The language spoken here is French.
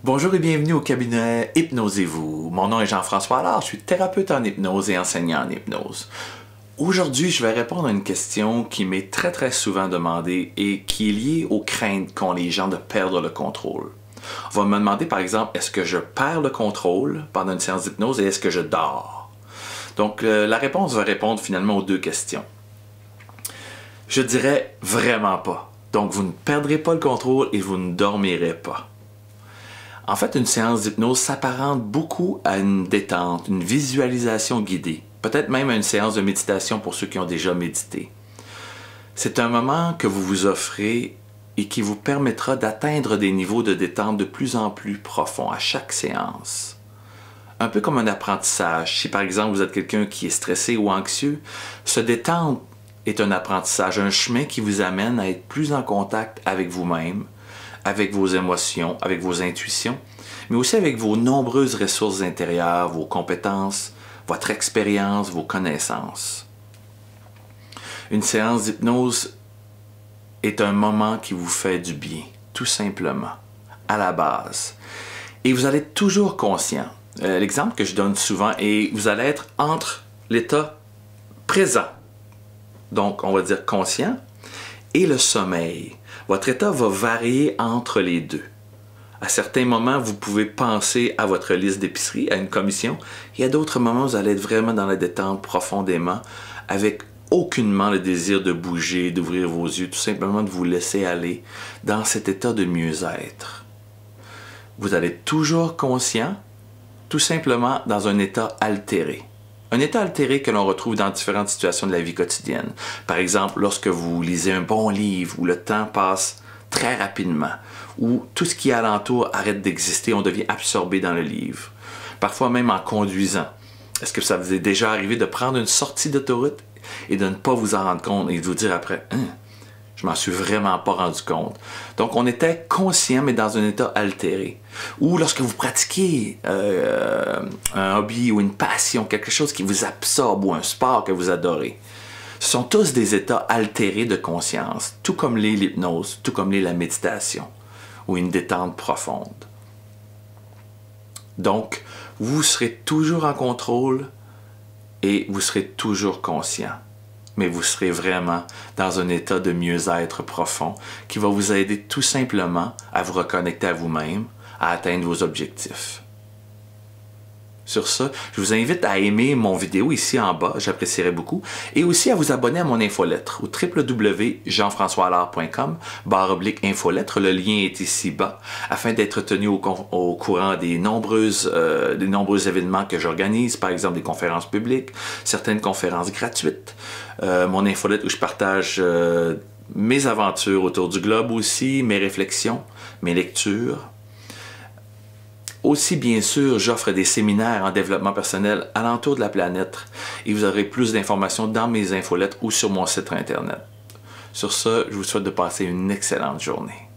Bonjour et bienvenue au cabinet Hypnosez-vous. Mon nom est Jean-François Allard, je suis thérapeute en hypnose et enseignant en hypnose. Aujourd'hui, je vais répondre à une question qui m'est très souvent demandée et qui est liée aux craintes qu'ont les gens de perdre le contrôle. On va me demander par exemple, est-ce que je perds le contrôle pendant une séance d'hypnose et est-ce que je dors? Donc la réponse va répondre finalement aux deux questions. Je dirais vraiment pas. Donc vous ne perdrez pas le contrôle et vous ne dormirez pas. En fait, une séance d'hypnose s'apparente beaucoup à une détente, une visualisation guidée, peut-être même à une séance de méditation pour ceux qui ont déjà médité. C'est un moment que vous vous offrez et qui vous permettra d'atteindre des niveaux de détente de plus en plus profonds à chaque séance. Un peu comme un apprentissage. Si par exemple vous êtes quelqu'un qui est stressé ou anxieux, se détendre est un apprentissage, un chemin qui vous amène à être plus en contact avec vous-même, avec vos émotions, avec vos intuitions, mais aussi avec vos nombreuses ressources intérieures, vos compétences, votre expérience, vos connaissances. Une séance d'hypnose est un moment qui vous fait du bien, tout simplement, à la base. Et vous allez être toujours conscient. L'exemple que je donne souvent est, vous allez être entre l'état présent, donc on va dire conscient, et le sommeil. Votre état va varier entre les deux. À certains moments, vous pouvez penser à votre liste d'épicerie, à une commission, et à d'autres moments, vous allez être vraiment dans la détente profondément, avec aucunement le désir de bouger, d'ouvrir vos yeux, tout simplement de vous laisser aller dans cet état de mieux-être. Vous allez être toujours conscient, tout simplement dans un état altéré. Un état altéré que l'on retrouve dans différentes situations de la vie quotidienne. Par exemple, lorsque vous lisez un bon livre où le temps passe très rapidement, où tout ce qui est alentour arrête d'exister, on devient absorbé dans le livre. Parfois même en conduisant. Est-ce que ça vous est déjà arrivé de prendre une sortie d'autoroute et de ne pas vous en rendre compte et de vous dire après « je m'en suis vraiment pas rendu compte ». Donc on était conscient mais dans un état altéré. Ou lorsque vous pratiquez un hobby ou une passion, quelque chose qui vous absorbe ou un sport que vous adorez. Ce sont tous des états altérés de conscience, tout comme l'est l'hypnose, tout comme l'est la méditation ou une détente profonde. Donc, vous serez toujours en contrôle et vous serez toujours conscient. Mais vous serez vraiment dans un état de mieux-être profond qui va vous aider tout simplement à vous reconnecter à vous-même, à atteindre vos objectifs. Sur ce, je vous invite à aimer mon vidéo ici en bas, j'apprécierais beaucoup, et aussi à vous abonner à mon infolettre au www.jeanfrançoisallard.com/infolettre, le lien est ici bas, afin d'être tenu au courant des nombreux événements que j'organise, par exemple des conférences publiques, certaines conférences gratuites, mon infolettre où je partage mes aventures autour du globe aussi, mes réflexions, mes lectures. Aussi, bien sûr, j'offre des séminaires en développement personnel alentour de la planète et vous aurez plus d'informations dans mes infolettres ou sur mon site internet. Sur ce, je vous souhaite de passer une excellente journée.